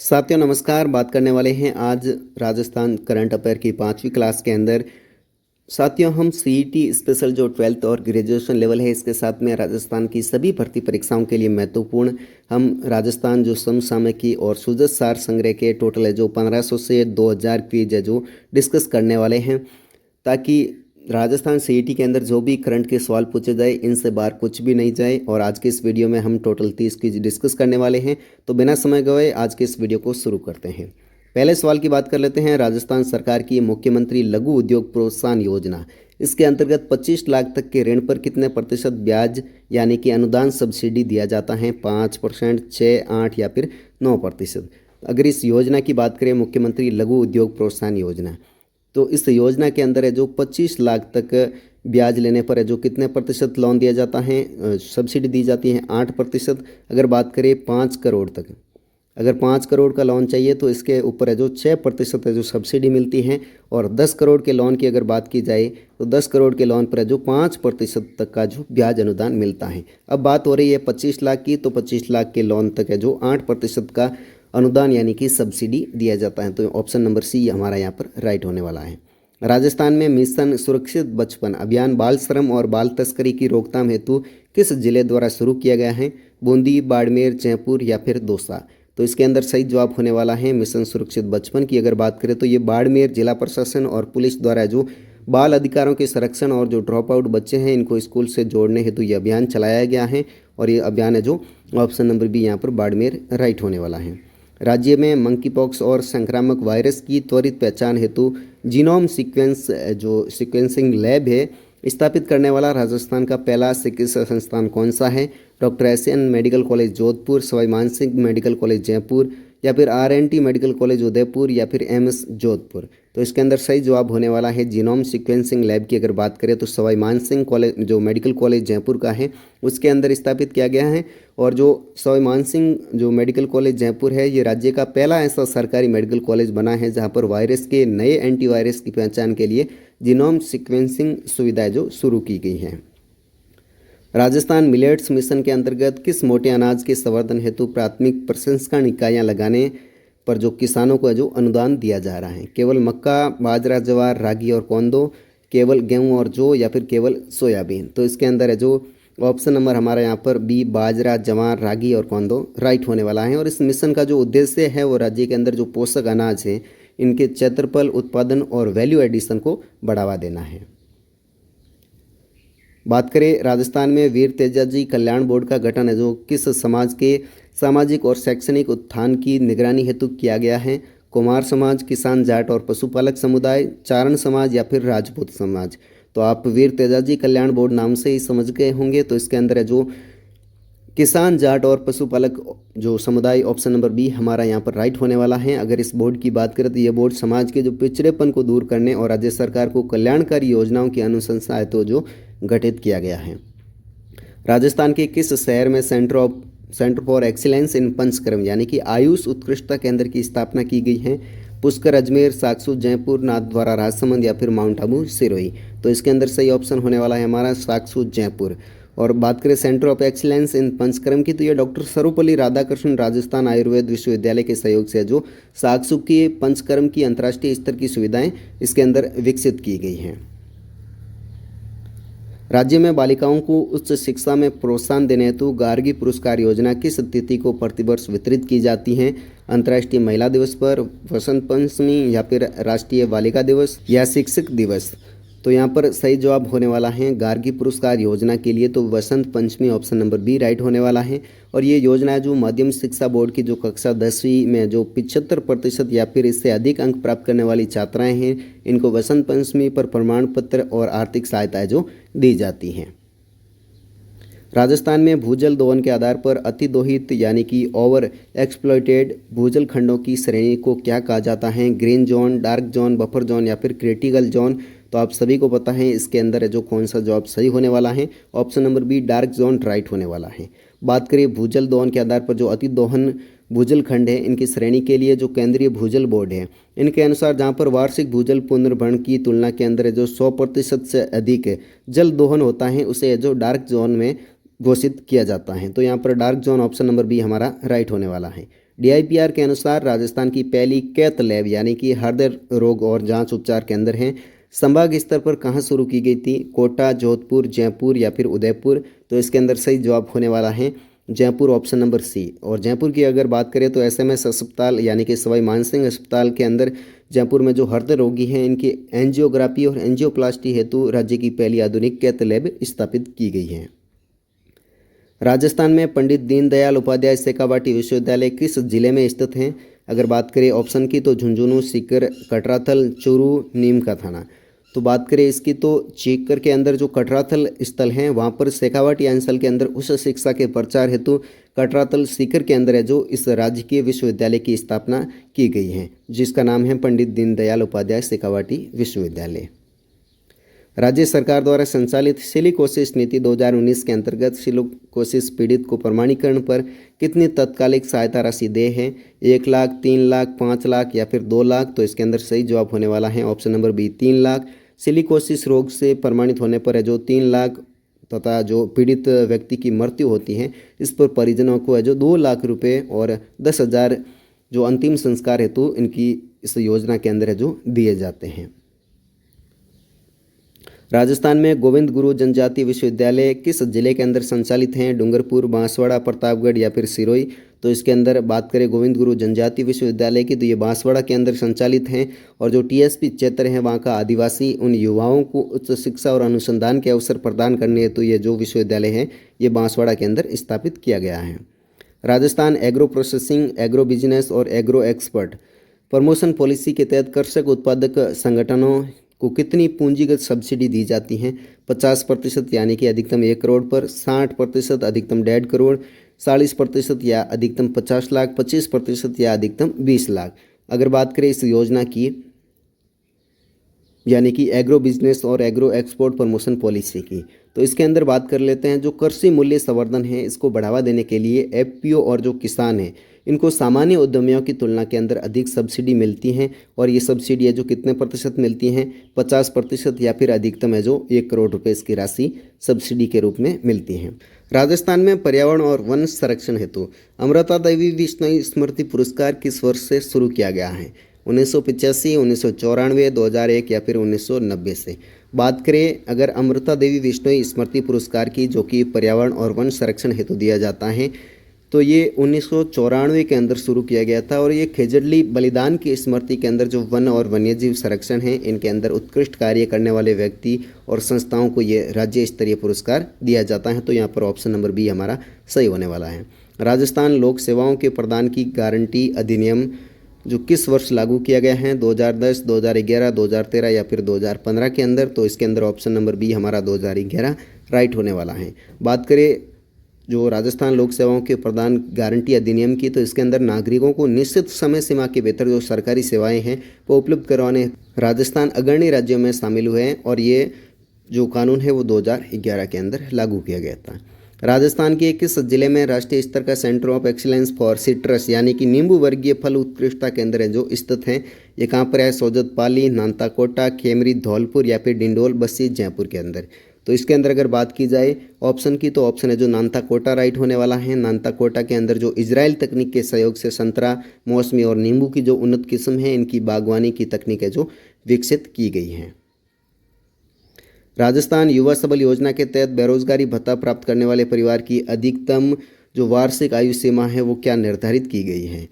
साथियों नमस्कार। बात करने वाले हैं आज राजस्थान करंट अफेयर की 5वीं क्लास के अंदर। साथियों हम सीईटी स्पेशल जो 12th और ग्रेजुएशन लेवल है इसके साथ में राजस्थान की सभी भर्ती परीक्षाओं के लिए महत्वपूर्ण हम राजस्थान जो समसामयिकी और सुजस सार संग्रह के टोटल है जो 1500 से 2000 क्विज है जो डिस्कस करने वाले हैं, ताकि राजस्थान सीईटी के अंदर जो भी करंट के सवाल पूछे जाए इनसे बाहर कुछ भी नहीं जाए। और आज के इस वीडियो में हम टोटल 30 क्विज डिस्कस करने वाले हैं, तो बिना समय गवाए आज के इस वीडियो को शुरू करते हैं। पहले सवाल की बात कर लेते हैं। राजस्थान सरकार की मुख्यमंत्री लघु उद्योग प्रोत्साहन योजना, इसके अंतर्गत 25 लाख तक के ऋण पर कितने प्रतिशत ब्याज यानी कि अनुदान सब्सिडी दिया जाता है? 5%, 6, 8 या फिर 9%। अगर इस योजना की बात करें मुख्यमंत्री लघु उद्योग प्रोत्साहन योजना, तो इस योजना के अंदर है जो 25 लाख तक ब्याज लेने पर है जो कितने प्रतिशत लोन दिया जाता है, सब्सिडी दी जाती है? 8%। अगर बात करें 5 करोड़ तक, अगर 5 करोड़ का लोन चाहिए तो इसके ऊपर है जो 6% है जो सब्सिडी मिलती है। और 10 करोड़ के लोन की अगर बात की जाए तो 10 करोड़ के लोन पर है जो 5% तक का जो ब्याज अनुदान मिलता है। अब बात हो रही है 25 लाख की, तो 25 लाख के लोन तक है जो 8% का अनुदान यानी कि सब्सिडी दिया जाता है। तो ऑप्शन नंबर सी हमारा यहाँ पर राइट होने वाला है। राजस्थान में मिशन सुरक्षित बचपन अभियान बाल श्रम और बाल तस्करी की रोकथाम हेतु किस जिले द्वारा शुरू किया गया है? बूंदी, बाड़मेर, जयपुर या फिर दौसा। तो इसके अंदर सही जवाब होने वाला है मिशन सुरक्षित बचपन की अगर बात करें तो ये बाड़मेर जिला प्रशासन और पुलिस द्वारा जो बाल अधिकारों के संरक्षण और जो ड्रॉप आउट बच्चे हैं इनको स्कूल से जोड़ने हेतु ये अभियान चलाया गया है। और ये अभियान है जो ऑप्शन नंबर बी यहाँ पर बाड़मेर राइट होने वाला है। राज्य में मंकी पॉक्स और संक्रामक वायरस की त्वरित पहचान हेतु जीनोम सीक्वेंसिंग लैब है स्थापित करने वाला राजस्थान का पहला चिकित्सा संस्थान कौन सा है? Doctor SN. Medical college Jodhpur, Sawai Mansingh medical college Jaipur या फिर आर.एन.टी. मेडिकल कॉलेज उदयपुर या फिर एम्स जोधपुर। तो इसके अंदर सही जवाब होने वाला है जीनोम सीक्वेंसिंग लैब की अगर बात करें तो सवाई मानसिंह कॉलेज जो मेडिकल कॉलेज जयपुर का है उसके अंदर स्थापित किया गया है। और जो सवाई मानसिंह जो मेडिकल कॉलेज जयपुर है ये राज्य का पहला ऐसा सरकारी मेडिकल कॉलेज बना है जहाँ पर वायरस के नए एंटीवायरस की पहचान के लिए जीनोम सीक्वेंसिंग सुविधाएं जो शुरू की गई हैं। राजस्थान मिलेट्स मिशन के अंतर्गत किस मोटे अनाज के संवर्धन हेतु प्राथमिक प्रसंस्करण इकाइयां लगाने पर जो किसानों को जो अनुदान दिया जा रहा है? केवल मक्का, बाजरा, ज्वार, रागी और कोंदो, केवल गेहूं और जौ या फिर केवल सोयाबीन। तो इसके अंदर है जो ऑप्शन नंबर हमारा यहाँ पर बी बाजरा, ज्वार, रागी और कोंदो राइट होने वाला है। और इस मिशन का जो उद्देश्य है वो राज्य के अंदर जो पोषक अनाज है इनके क्षेत्रफल, उत्पादन और वैल्यू एडिशन को बढ़ावा देना है। बात करें राजस्थान में वीर तेजाजी कल्याण बोर्ड का गठन है जो किस समाज के सामाजिक और शैक्षणिक उत्थान की निगरानी हेतु किया गया है? कुमार समाज, किसान, जाट और पशुपालक समुदाय, चारण समाज या फिर राजपूत समाज। तो आप वीर तेजाजी कल्याण बोर्ड नाम से ही समझ गए होंगे। तो इसके अंदर है जो किसान, जाट और पशुपालक जो समुदाय ऑप्शन नंबर बी हमारा यहाँ पर राइट होने वाला है। अगर इस बोर्ड की बात करें तो ये बोर्ड समाज के जो पिछड़ेपन को दूर करने और राज्य सरकार को कल्याणकारी योजनाओं की अनुशंसा हेतु जो गठित किया गया है। राजस्थान के किस शहर में centre for excellence in panchakarma यानी कि आयुष उत्कृष्टता केंद्र की स्थापना की गई है? पुष्कर, अजमेर, साकसू, जयपुर, नाथद्वारा, राजसमंद या फिर माउंट आबू, सिरोही। तो इसके अंदर सही ऑप्शन होने वाला है हमारा साकसू, जयपुर। और बात करें centre of excellence in panchakarma की तो ये डॉक्टर सर्वपल्ली राधाकृष्णन राजस्थान आयुर्वेद विश्वविद्यालय के सहयोग से जो साकसू के पंचकर्म की अंतर्राष्ट्रीय स्तर की सुविधाएं इसके अंदर विकसित की गई हैं। राज्य में बालिकाओं को उच्च शिक्षा में प्रोत्साहन देने हेतु गार्गी पुरस्कार योजना किस तिथि को प्रतिवर्ष वितरित की जाती है? अंतर्राष्ट्रीय महिला दिवस पर, वसंत पंचमी या फिर राष्ट्रीय बालिका दिवस या शिक्षक दिवस। तो यहाँ पर सही जवाब होने वाला है गार्गी पुरस्कार योजना के लिए तो Vasant Panchami option number B right होने वाला है। और ये योजना है जो माध्यमिक शिक्षा बोर्ड की जो कक्षा 10वीं में जो 75% या फिर इससे अधिक अंक प्राप्त करने वाली छात्राएं हैं इनको वसंत पंचमी पर प्रमाण पत्र और आर्थिक सहायता जो दी जाती हैं। राजस्थान में भूजल दोहन के आधार पर अतिदोहित यानी कि ओवर एक्सप्लॉइटेड भूजल खंडों की श्रेणी को क्या कहा जाता है? Green zone, dark zone, buffer zone या फिर क्रिटिकल जोन। तो आप सभी को पता है इसके अंदर है जो कौन सा जवाब सही होने वाला है? Option number be dark zone right होने वाला है। बात करिए भूजल दोहन के आधार पर जो अति दोहन भूजल खंड है इनकी श्रेणी के लिए जो केंद्रीय भूजल बोर्ड है इनके अनुसार जहाँ पर वार्षिक भूजल पुनर्भरण की तुलना के अंदर जो 100% से अधिक जल दोहन होता है उसे जो डार्क जोन में घोषित किया जाता है। तो यहाँ पर dark zone option number B हमारा राइट होने वाला है। DIPR के अनुसार राजस्थान की पहली कैथ लैब यानी कि हृदय रोग और जांच उपचार केंद्र है संभाग स्तर पर कहाँ शुरू की गई थी? कोटा, जोधपुर, जयपुर या फिर उदयपुर? तो इसके अंदर सही जवाब होने वाला है जयपुर, ऑप्शन नंबर सी। और जयपुर की अगर बात करें तो SMS अस्पताल यानी कि सवाई मानसिंह अस्पताल के अंदर जयपुर में जो हृदय रोगी हैं इनकी एंजियोग्राफी और एंजियोप्लास्टी हेतु राज्य की पहली आधुनिक कैथ लैब स्थापित की गई है। राजस्थान में पंडित दीनदयाल उपाध्याय शेखावाटी विश्वविद्यालय किस जिले में स्थित हैं? अगर बात करें ऑप्शन की तो झुंझुनू, सीकर, कटराथल, चूरू, नीम का थाना। तो बात करें इसकी तो सीकर के अंदर जो कटराथल स्थल है वहाँ पर शेखावाटी अंचल के अंदर उच्च शिक्षा के प्रचार हेतु कटराथल सीकर के अंदर है जो इस राजकीय विश्वविद्यालय की स्थापना की गई है जिसका नाम है पंडित दीनदयाल उपाध्याय शेखावाटी विश्वविद्यालय। राज्य सरकार द्वारा संचालित सिलिकोसिस नीति 2019 के अंतर्गत सिलिकोसिस पीड़ित को प्रमाणीकरण पर कितनी तत्कालिक सहायता राशि दे है? 1 लाख, 3 लाख, 5 लाख या फिर 2 लाख? तो इसके अंदर सही जवाब होने वाला है option number B 3 lakh. Silicosis रोग से प्रमाणित होने पर है जो 3 लाख तथा जो पीड़ित व्यक्ति की मृत्यु होती है इस पर परिजनों को है जो 2 लाख रुपये और 10,000 जो अंतिम संस्कार हेतु इनकी इस योजना के अंदर है जो दिए जाते हैं। राजस्थान में गोविंद गुरु जनजातीय विश्वविद्यालय किस जिले के अंदर संचालित हैं? डूंगरपुर, बांसवाड़ा, प्रतापगढ़ या फिर सिरोही? तो इसके अंदर बात करें गोविंद गुरु जनजातीय विश्वविद्यालय की तो ये बांसवाड़ा के अंदर संचालित हैं और जो TSP क्षेत्र है वहाँ का आदिवासी उन युवाओं को उच्च शिक्षा और अनुसंधान के अवसर प्रदान करने हेतु ये जो विश्वविद्यालय है ये बांसवाड़ा के अंदर स्थापित किया गया है। Rajasthan agro processing, agro business और एग्रो एक्सपर्ट प्रमोशन पॉलिसी के तहत कृषक उत्पादक संगठनों को कितनी पूंजीगत सब्सिडी दी जाती हैं? 50% यानी कि अधिकतम 1 करोड़ पर, 60% अधिकतम 1.5 करोड़, 40% या अधिकतम 50 लाख, 25% या अधिकतम 20 लाख। अगर बात करें इस योजना की यानी कि एग्रो बिजनेस और एग्रो एक्सपोर्ट प्रमोशन पॉलिसी की तो इसके अंदर बात कर लेते हैं जो कृषि मूल्य संवर्धन है इसको बढ़ावा देने के लिए FPO और जो किसान हैं इनको सामान्य उद्यमियों की तुलना के अंदर अधिक सब्सिडी मिलती हैं और ये सब्सिडी है जो कितने प्रतिशत मिलती हैं? 50% या फिर अधिकतम है जो 1 करोड़ रुपए इसकी राशि सब्सिडी के रूप में मिलती है। राजस्थान में पर्यावरण और वन संरक्षण हेतु अमृता देवी बिश्नोई स्मृति पुरस्कार किस वर्ष से शुरू किया गया है? 1985, 1994, 2001 या फिर 1990 से? बात करें अगर अमृता देवी बिश्नोई स्मृति पुरस्कार की जो कि पर्यावरण और वन संरक्षण हेतु दिया जाता है तो ये 1994 के अंदर शुरू किया गया था और ये खेजड़ली बलिदान की स्मृति के अंदर जो वन और वन्यजीव संरक्षण है इनके अंदर उत्कृष्ट कार्य करने वाले व्यक्ति और संस्थाओं को ये राज्य स्तरीय पुरस्कार दिया जाता है। तो यहाँ पर ऑप्शन नंबर बी हमारा सही होने वाला है। राजस्थान लोक सेवाओं के प्रदान की गारंटी अधिनियम जो किस वर्ष लागू किया गया है? 2010, 2011, 2013 या फिर 2015 के अंदर? तो इसके अंदर ऑप्शन नंबर बी हमारा 2011 राइट होने वाला है। बात करें जो राजस्थान लोक सेवाओं के प्रदान गारंटी अधिनियम की तो इसके अंदर नागरिकों को निश्चित समय सीमा के भीतर जो सरकारी सेवाएं हैं वो उपलब्ध करवाने राजस्थान अग्रणी राज्यों में शामिल हुए हैं और ये जो कानून है वो 2011 के अंदर लागू किया गया था। राजस्थान के किस जिले में राष्ट्रीय स्तर का centre of excellence for citrus यानी कि नींबू वर्गीय फल उत्कृष्टता केंद्र है जो स्थित है? ये कहाँ पर है? सोजत पाली, नांताकोटा, खेमरी, धौलपुर या फिर डिंडोल बस्सी जयपुर के अंदर? तो इसके अंदर अगर बात की जाए ऑप्शन की तो ऑप्शन है जो नांताकोटा राइट होने वाला है। नांताकोटा के अंदर जो इजराइल तकनीक के सहयोग से संतरा, मौसमी और नींबू की जो उन्नत किस्म है इनकी बागवानी की तकनीक है जो विकसित की गई है। राजस्थान युवा सबल योजना के तहत बेरोजगारी भत्ता प्राप्त करने वाले परिवार की अधिकतम जो वार्षिक आयु सीमा है वो क्या निर्धारित की गई है?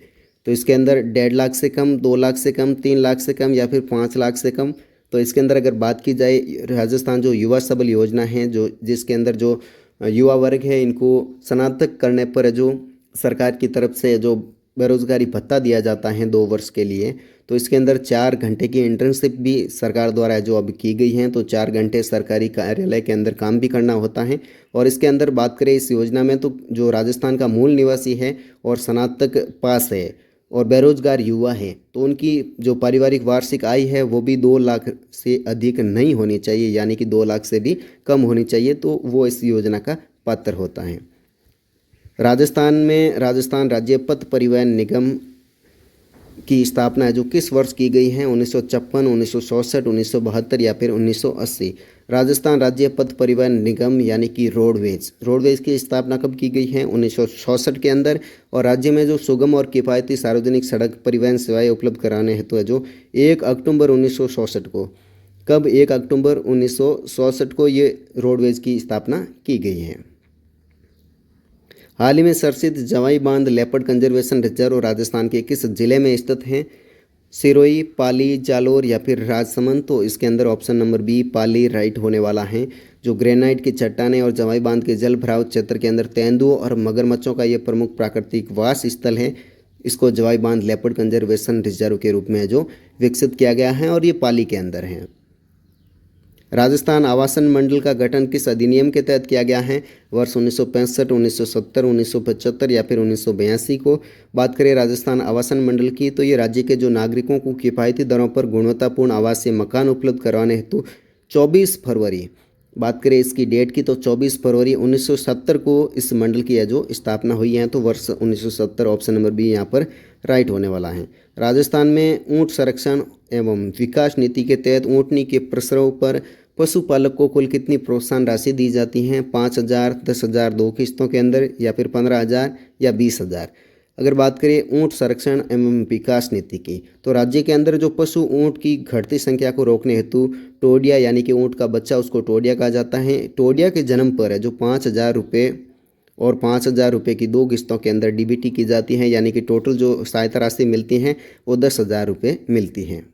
तो इसके अंदर 1.5 लाख से कम, 2 लाख से कम, 3 लाख से कम या फिर 5 लाख से कम? तो इसके अंदर अगर बात की जाए राजस्थान जो युवा सबल योजना है जो जिसके अंदर जो युवा वर्ग है इनको स्नातक करने पर जो सरकार की तरफ से जो बेरोजगारी भत्ता दिया जाता है 2 वर्ष के लिए तो इसके अंदर 4 घंटे की इंटर्नशिप भी सरकार द्वारा जो अब की गई हैं तो 4 घंटे सरकारी कार्यालय के अंदर काम भी करना होता है। और इसके अंदर बात करें इस योजना में तो जो राजस्थान का मूल निवासी है और स्नातक पास है और बेरोजगार युवा है तो उनकी जो पारिवारिक वार्षिक आय है वो भी 2 लाख से अधिक नहीं होनी चाहिए यानी कि 2 लाख से भी कम होनी चाहिए तो वो इस योजना का पात्र होता है। राजस्थान में राजस्थान राज्य पथ परिवहन निगम की स्थापना है जो किस वर्ष की गई है? 1956, 1967, 1972 या फिर 1980? राजस्थान राज्य पथ परिवहन निगम यानी कि रोडवेज की स्थापना कब की गई है? 1966 के अंदर। और राज्य में जो सुगम और किफ़ायती सार्वजनिक सड़क परिवहन सेवाएं उपलब्ध कराने हेतु है जो 1 अक्टूबर 1966 को, कब 1 अक्टूबर 1966 को ये रोडवेज की स्थापना की गई है। हाल ही में सरसिद जवाई बांध लेपर्ड कंजर्वेशन रिजर्व राजस्थान के किस जिले में स्थित हैं? सिरोही, पाली, जालोर या फिर राजसमंद। तो इसके अंदर ऑप्शन नंबर बी पाली राइट होने वाला है। जो ग्रेनाइट की चट्टानें और जवाई बांध के जल भराव क्षेत्र के अंदर तेंदुओं और मगरमच्छों का ये प्रमुख प्राकृतिक वास स्थल है। इसको जवाई बांध लेपर्ड कंजर्वेशन रिजर्व के रूप में जो विकसित किया गया है और ये पाली के अंदर है। राजस्थान आवासन मंडल का गठन किस अधिनियम के तहत किया गया है? वर्ष 1965, 1970, 1975 या फिर 1982 को। बात करें राजस्थान आवासन मंडल की तो ये राज्य के जो नागरिकों को किफ़ायती दरों पर गुणवत्तापूर्ण आवासीय मकान उपलब्ध करवाने हेतु 24 फरवरी, बात करें इसकी डेट की तो 24 फरवरी 1970 को इस मंडल की है जो स्थापना हुई है। तो वर्ष 1970 ऑप्शन नंबर बी यहाँ पर राइट होने वाला है। राजस्थान में ऊंट संरक्षण एवं विकास नीति के तहत ऊँटनी के प्रसव पर पशुपालक को कुल कितनी प्रोत्साहन राशि दी जाती हैं? 5,000, 10,000 दो किस्तों के अंदर या फिर 15,000 या 20,000। अगर बात करें ऊंट संरक्षण एवं विकास नीति की तो राज्य के अंदर जो पशु ऊंट की घटती संख्या को रोकने हेतु टोडिया यानी कि ऊंट का बच्चा उसको टोडिया कहा जाता है, टोडिया के जन्म पर है जो 5,000 रुपये और 5,000 रुपये की दो किस्तों के अंदर डीबीटी की जाती है, यानी कि टोटल जो सहायता राशि मिलती हैं वो 10,000 रुपये मिलती हैं।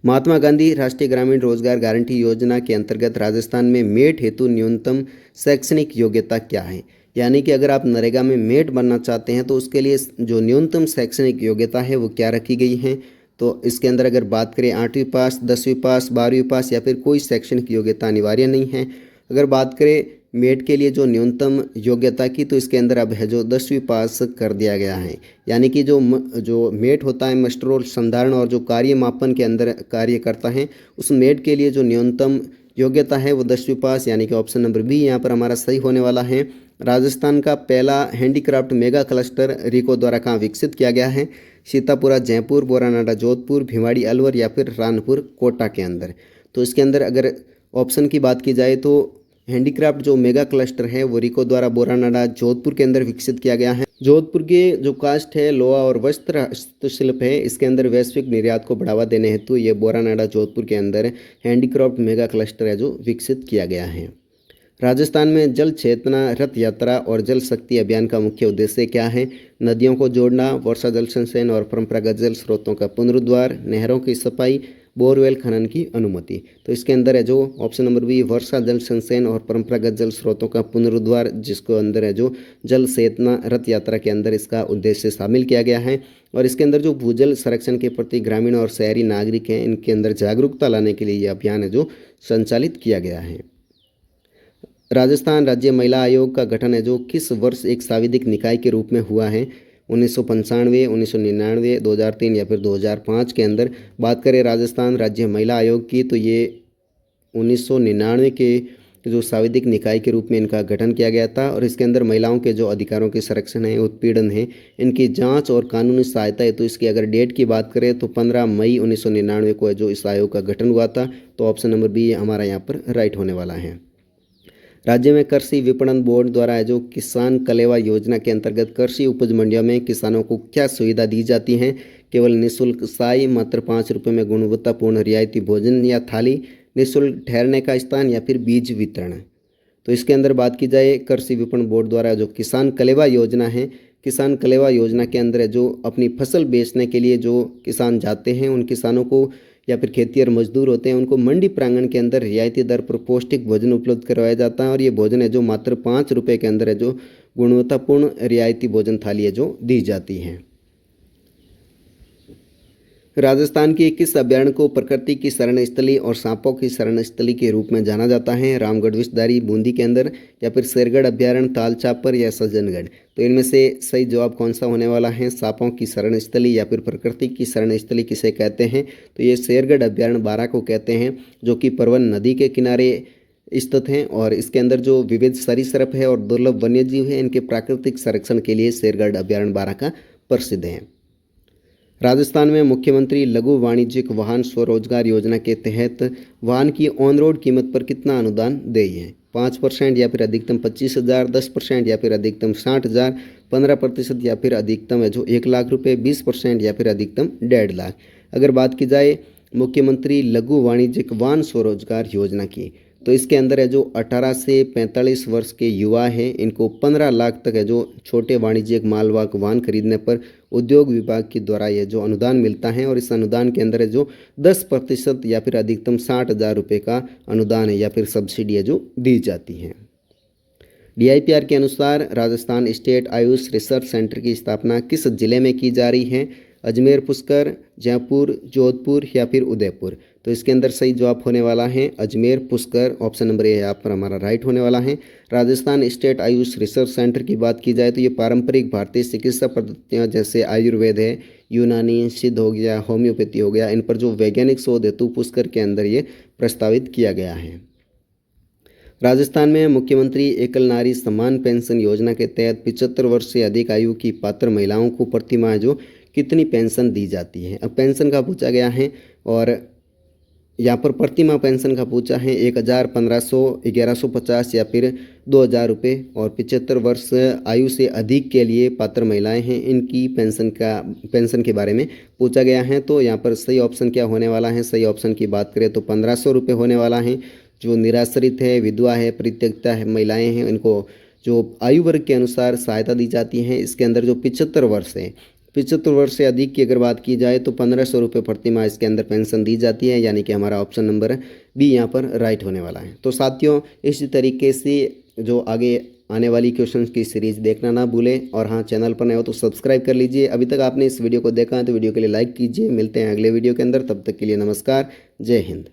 महात्मा गांधी राष्ट्रीय ग्रामीण रोजगार गारंटी योजना के अंतर्गत राजस्थान में मेट हेतु न्यूनतम शैक्षणिक योग्यता क्या है? यानी कि अगर आप नरेगा में मेट बनना चाहते हैं तो उसके लिए जो न्यूनतम शैक्षणिक योग्यता है वो क्या रखी गई है? तो इसके अंदर अगर बात करें 8वीं पास, 10वीं पास, 12वीं पास या फिर कोई शैक्षणिक योग्यता अनिवार्य नहीं है। अगर बात करें मेट के लिए जो न्यूनतम योग्यता की तो इसके अंदर अब है जो 10वीं पास कर दिया गया है, यानी कि जो मेट होता है मास्टर रोल संधारण और जो कार्य मापन के अंदर कार्य करता है उस मेट के लिए जो न्यूनतम योग्यता है वो 10वीं पास, यानी कि ऑप्शन नंबर बी यहाँ पर हमारा सही होने वाला है। राजस्थान का पहला हैंडीक्राफ्ट मेगा क्लस्टर रिको द्वारा कहाँ विकसित किया गया है? सीतापुरा जयपुर, बोरानाडा जोधपुर, भिवाड़ी अलवर या फिर रानपुर कोटा के अंदर। तो इसके अंदर अगर ऑप्शन की बात की जाए तो हैंडीक्राफ्ट जो मेगा क्लस्टर है वो रिको द्वारा बोरानाडा जोधपुर के अंदर विकसित किया गया है। जोधपुर के जो कास्ट है लोहा और वस्त्र हस्तशिल्प है इसके अंदर वैश्विक निर्यात को बढ़ावा देने हेतु ये बोरानाडा जोधपुर के अंदर हैंडीक्राफ्ट मेगा क्लस्टर है जो विकसित किया गया है। राजस्थान में जल चेतना रथ यात्रा और जल शक्ति अभियान का मुख्य उद्देश्य क्या है? नदियों को जोड़ना, वर्षा जल संचयन और परंपरागत जल स्रोतों का पुनरुद्धार, नहरों की सफाई, बोरवेल खनन की अनुमति। तो इसके अंदर है जो ऑप्शन नंबर बी वर्षा जल संचयन और परंपरागत जल स्रोतों का पुनरुद्धार, जिसको अंदर है जो जल चेतना रथ यात्रा के अंदर इसका उद्देश्य शामिल किया गया है। और इसके अंदर जो भूजल संरक्षण के प्रति ग्रामीण और शहरी नागरिक हैं इनके अंदर जागरूकता लाने के लिए ये अभियान है जो संचालित किया गया है। राजस्थान राज्य महिला आयोग का गठन है जो किस वर्ष एक सांविधिक निकाय के रूप में हुआ है? 1995, 1999, 2003 या फिर 2005 के अंदर। बात करें राजस्थान राज्य महिला आयोग की तो ये 1999 के जो सांविधिक निकाय के रूप में इनका गठन किया गया था और इसके अंदर महिलाओं के जो अधिकारों के संरक्षण है, उत्पीड़न है, इनकी जांच और कानूनी सहायता है। तो इसकी अगर डेट की बात करें तो 15 मई 1999 को है जो इस आयोग का गठन हुआ था। तो ऑप्शन नंबर बी हमारा यहाँ पर राइट होने वाला है। राज्य में कृषि विपणन बोर्ड द्वारा है जो किसान कलेवा योजना के अंतर्गत कृषि उपज मंडियों में किसानों को क्या सुविधा दी जाती है? केवल निःशुल्क साई, मात्र 5 रुपये में गुणवत्तापूर्ण रियायती भोजन या थाली, निःशुल्क ठहरने का स्थान या फिर बीज वितरण। तो इसके अंदर बात की जाए कृषि विपणन बोर्ड द्वारा जो किसान कलेवा योजना है, किसान कलेवा योजना के अंदर है जो अपनी फसल बेचने के लिए जो किसान जाते हैं उन किसानों को या फिर खेतिहर मजदूर होते हैं उनको मंडी प्रांगण के अंदर रियायती दर पर पौष्टिक भोजन उपलब्ध करवाया जाता है और ये भोजन है जो मात्र 5 रुपये के अंदर है जो गुणवत्तापूर्ण रियायती भोजन थाली है जो दी जाती है। राजस्थान के किस अभ्यारण्य को प्रकृति की शरण स्थली और सांपों की शरण स्थली के रूप में जाना जाता है? रामगढ़ विषधारी बूंदी के अंदर या फिर शेरगढ़ अभ्यारण्य तालचापर या सज्जनगढ़। तो इनमें से सही जवाब कौन सा होने वाला है? सांपों की शरण स्थली या फिर प्रकृति की शरण स्थली किसे कहते हैं? तो ये शेरगढ़ अभ्यारण्य 12 को कहते हैं जो कि परवन नदी के किनारे स्थित हैं और इसके अंदर जो विविध सरीसृप है और दुर्लभ वन्यजीव है इनके प्राकृतिक संरक्षण के लिए शेरगढ़ अभ्यारण्य 12 का प्रसिद्ध है। राजस्थान में मुख्यमंत्री लघु वाणिज्यिक वाहन स्वरोजगार योजना के तहत वाहन की ऑन रोड कीमत पर कितना अनुदान देय है? 5% या फिर अधिकतम 25,000, 10% या फिर अधिकतम 60,000, 15% या फिर अधिकतम है जो 1 लाख रुपये, 20% या फिर अधिकतम 1.5 लाख। अगर बात की जाए मुख्यमंत्री लघु वाणिज्यिक वाहन स्वरोजगार योजना की, तो इसके अंदर है जो 18 से 45 वर्ष के युवा हैं, इनको 15 लाख तक है जो छोटे वाणिज्यिक मालवाहक वाहन खरीदने पर उद्योग विभाग के द्वारा ये जो अनुदान मिलता है, और इस अनुदान के अंदर है जो 10% या फिर अधिकतम 60,000 रुपये का अनुदान है या फिर सब्सिडी है जो दी जाती है। DIPR के अनुसार Rajasthan state Ayush research centre की स्थापना किस जिले में की जा रही है? अजमेर, पुष्कर, जयपुर, जोधपुर या फिर उदयपुर। तो इसके अंदर सही जवाब होने वाला है Ajmer, Pushkar. Option number A यहाँ पर हमारा राइट होने वाला है। Rajasthan state Ayush research centre की बात की जाए तो ये पारंपरिक भारतीय चिकित्सा पद्धतियाँ जैसे आयुर्वेद है, यूनानी, सिद्ध हो गया, होम्योपैथी हो गया, इन पर जो वैज्ञानिक शोध हेतु पुष्कर के अंदर ये प्रस्तावित किया गया है। राजस्थान में मुख्यमंत्री एकल नारी सम्मान पेंशन योजना के तहत 75 वर्ष से अधिक आयु की पात्र महिलाओं को प्रति माह जो कितनी पेंशन दी जाती है? अब पेंशन का पूछा गया है, और यहाँ पर प्रति माह पेंशन का पूछा है 1,000, 1,500, 1,150 या फिर 2,000 रुपये। और 75 वर्ष आयु से अधिक के लिए पात्र महिलाएं हैं, इनकी पेंशन के बारे में पूछा गया है। तो यहाँ पर सही ऑप्शन क्या होने वाला है? सही ऑप्शन की बात करें तो 1,500 रुपये होने वाला है। जो निराश्रित है, विधवा है, परित्यक्ता है महिलाएँ हैं, इनको जो आयु वर्ग के अनुसार सहायता दी जाती है। इसके अंदर जो 75 वर्ष है, 75 वर्ष से अधिक की अगर बात की जाए तो 1,500 रुपये प्रति माह इसके अंदर पेंशन दी जाती है, यानी कि हमारा ऑप्शन नंबर बी यहाँ पर राइट होने वाला है। तो साथियों, इसी तरीके से जो आगे आने वाली क्वेश्चंस की सीरीज देखना ना भूलें, और हाँ, चैनल पर नए हो तो सब्सक्राइब कर लीजिए। अभी तक आपने इस वीडियो को देखा है तो वीडियो के लिए लाइक कीजिए। मिलते हैं अगले वीडियो के अंदर, तब तक के लिए नमस्कार, जय हिंद।